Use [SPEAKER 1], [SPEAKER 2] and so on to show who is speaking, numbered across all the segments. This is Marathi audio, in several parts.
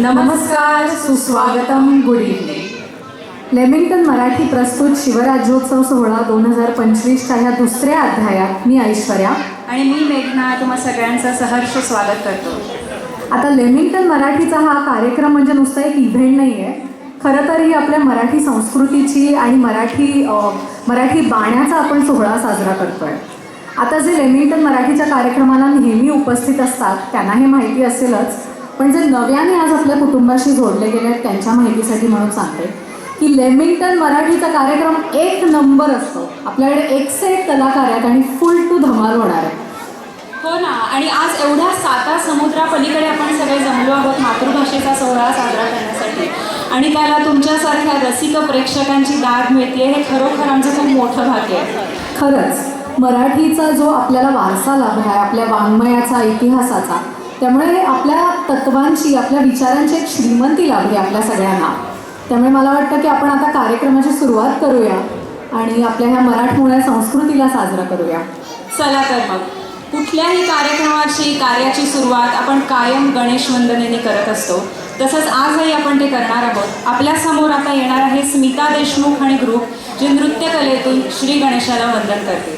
[SPEAKER 1] नमस्कार, सुस्वागतम, गुड इव्हनिंग. लेमिंग्टन मराठी प्रस्तुत शिवराज्योत्सव सोहळा 2025च्या ह्या दुसऱ्या अध्यायात मी ऐश्वर्या
[SPEAKER 2] आणि मी मेघना तुम्हा सगळ्यांचं सहर्ष स्वागत करतो.
[SPEAKER 1] आता लेमिंग्टन मराठीचा हा कार्यक्रम म्हणजे नुसता एक इव्हेंट नाही आहे. खरं तर ही आपल्या मराठी संस्कृतीची आणि मराठी बाण्याचा आपण सोहळा साजरा करतोय. आता जे लेमिंग्टन मराठीच्या कार्यक्रमाला नेहमी उपस्थित असतात त्यांना हे माहिती असेलच, पण जे नव्याने आज आपल्या कुटुंबाशी जोडले गेले आहेत त्यांच्या माहितीसाठी म्हणून सांगते की लेमिंग्टन मराठीचा कार्यक्रम एक नंबर असतो. आपल्याकडे एकसे एक कलाकार आहेत आणि फुल टू धमाल होणार आहे.
[SPEAKER 2] हो ना, आणि आज एवढ्या 7 समुद्रापलीकडे आपण सगळे जमलो आहोत मातृभाषेचा सोहळा साजरा करण्यासाठी, आणि त्याला तुमच्यासारख्या रसिक प्रेक्षकांची दाद मिळते हे खरोखर आमचं खूप मोठं भाग्य आहे.
[SPEAKER 1] खरंच मराठीचा जो आपल्याला वारसा लाभला आहे, आपल्या वाङ्मयाचा, इतिहासाचा, त्यामुळे आपल्या तत्वांची, आपल्या विचारांची एक श्रीमंती लाभली आपल्या सगळ्यांना. त्यामुळे मला वाटतं की आपण आता कार्यक्रमाची सुरुवात करूया आणि आपल्या ह्या मराठमोळ्या संस्कृतीला साजरा करूया.
[SPEAKER 2] चला तर मग, कुठल्याही कार्यक्रमाची कार्याची सुरुवात आपण कायम गणेश वंदनेने करत असतो, तसंच आजही आपण ते करणार आहोत. आपल्यासमोर आता येणार आहे स्मिता देशमुख आणि ग्रुप, जे नृत्यकलेतून श्री गणेशाला वंदन करते.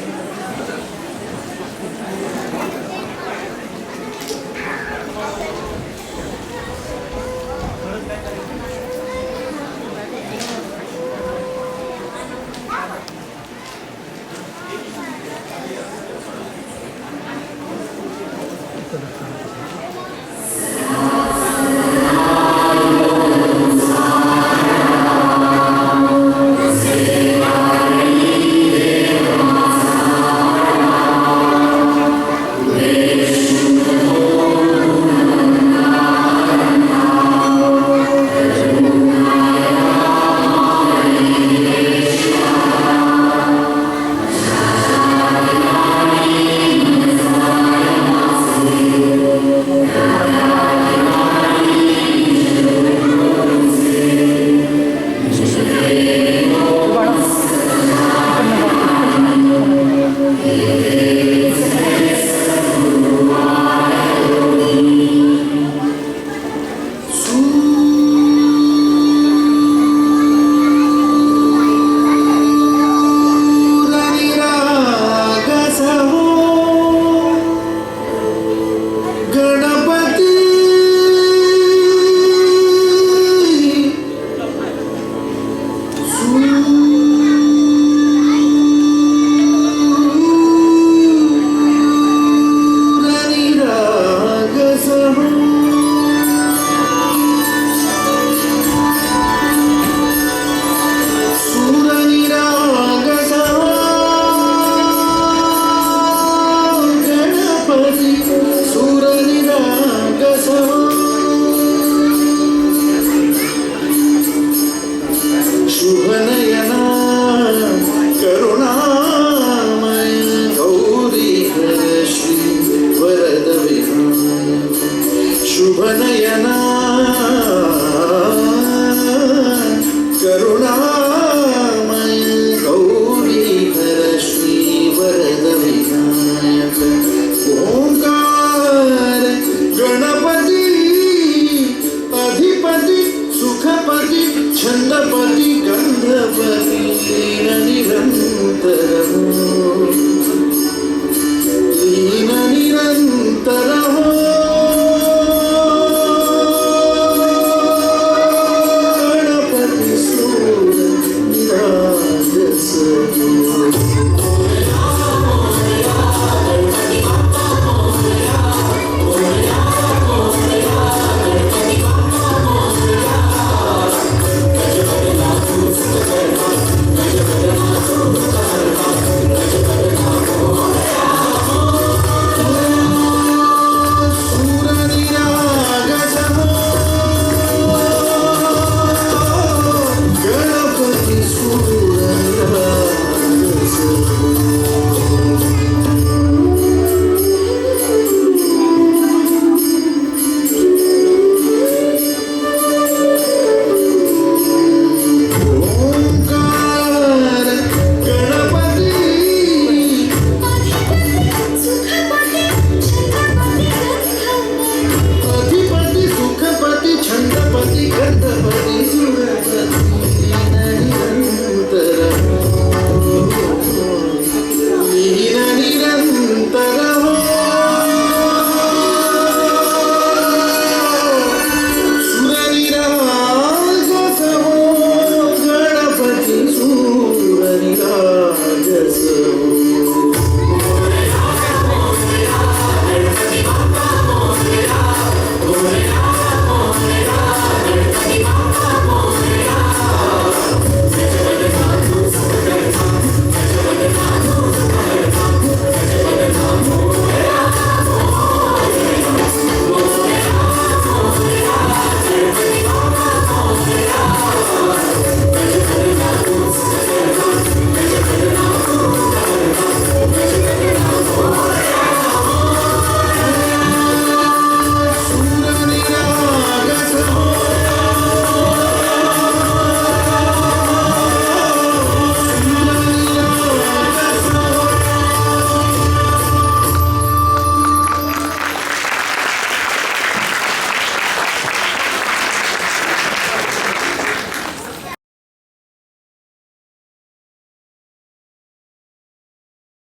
[SPEAKER 3] छंदपती गंधपती निरंतर